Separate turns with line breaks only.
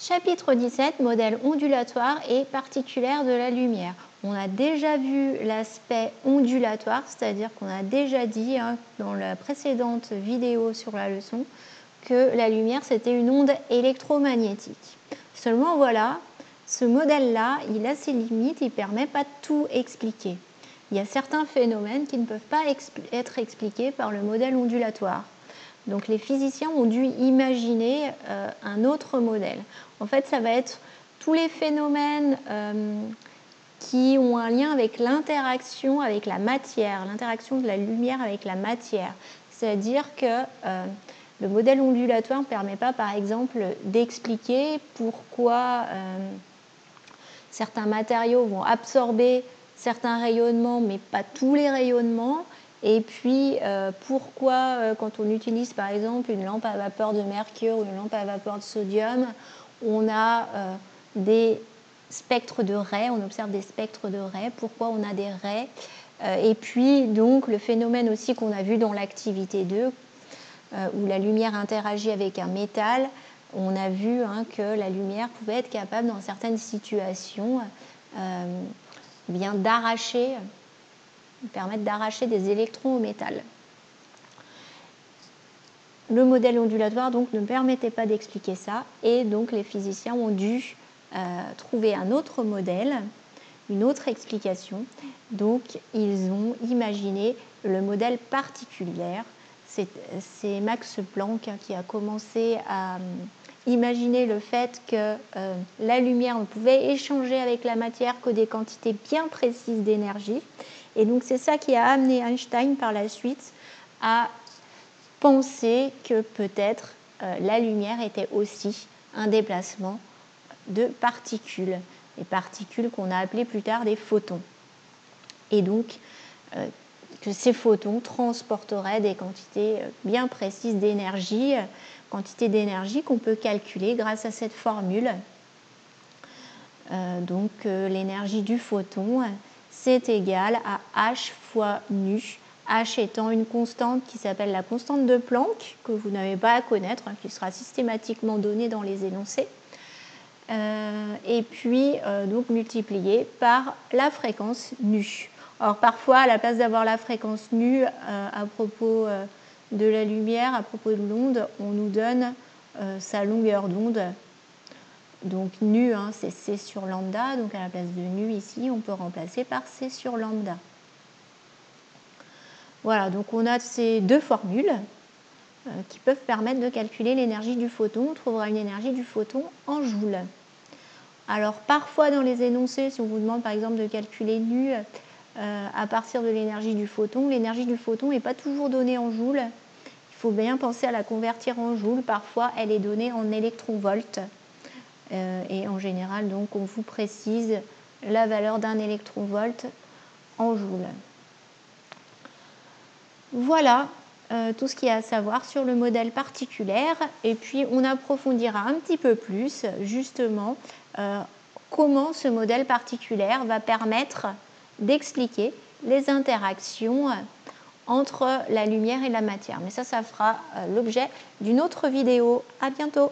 Chapitre 17, modèle ondulatoire et particulaire de la lumière. On a déjà vu l'aspect ondulatoire, c'est-à-dire qu'on a déjà dit dans la précédente vidéo sur la leçon que la lumière c'était une onde électromagnétique. Seulement voilà, ce modèle-là, il a ses limites, il ne permet pas de tout expliquer. Il y a certains phénomènes qui ne peuvent pas être expliqués par le modèle ondulatoire. Donc les physiciens ont dû imaginer un autre modèle. En fait, ça va être tous les phénomènes qui ont un lien avec l'interaction avec la matière, l'interaction de la lumière avec la matière. C'est-à-dire que le modèle ondulatoire ne permet pas, par exemple, d'expliquer pourquoi certains matériaux vont absorber certains rayonnements, mais pas tous les rayonnements. Et puis, pourquoi, quand on utilise par exemple une lampe à vapeur de mercure ou une lampe à vapeur de sodium, on a des spectres de raies, on observe des spectres de raies, pourquoi on a des raies. Et puis, donc, le phénomène aussi qu'on a vu dans l'activité 2, où la lumière interagit avec un métal, on a vu que la lumière pouvait être capable, dans certaines situations, permettre d'arracher des électrons au métal. Le modèle ondulatoire donc ne permettait pas d'expliquer ça et donc les physiciens ont dû trouver un autre modèle, une autre explication. Donc ils ont imaginé le modèle particulaire. C'est Max Planck qui a commencé à imaginer le fait que la lumière ne pouvait échanger avec la matière que des quantités bien précises d'énergie. Et donc c'est ça qui a amené Einstein par la suite à penser que peut-être la lumière était aussi un déplacement de particules, des particules qu'on a appelées plus tard des photons. Et donc que ces photons transporteraient des quantités bien précises d'énergie, quantité d'énergie qu'on peut calculer grâce à cette formule. Donc l'énergie du photon, c'est égal à H fois nu, H étant une constante qui s'appelle la constante de Planck, que vous n'avez pas à connaître, qui sera systématiquement donnée dans les énoncés, et puis donc multipliée par la fréquence nu. Alors parfois, à la place d'avoir la fréquence nu à propos de la lumière, à propos de l'onde, on nous donne sa longueur d'onde. Donc nu, c'est C sur lambda, donc à la place de nu ici, on peut remplacer par C sur lambda. Voilà, donc on a ces deux formules qui peuvent permettre de calculer l'énergie du photon. On trouvera une énergie du photon en joules. Alors parfois dans les énoncés, si on vous demande par exemple de calculer nu à partir de l'énergie du photon n'est pas toujours donnée en joules. Il faut bien penser à la convertir en joules. Parfois, elle est donnée en électronvolts. Et en général, donc, on vous précise la valeur d'un électronvolt en joules. Voilà tout ce qu'il y a à savoir sur le modèle particulaire. Et puis, on approfondira un petit peu plus, justement, comment ce modèle particulaire va permettre d'expliquer les interactions entre la lumière et la matière. Mais ça fera l'objet d'une autre vidéo. À bientôt!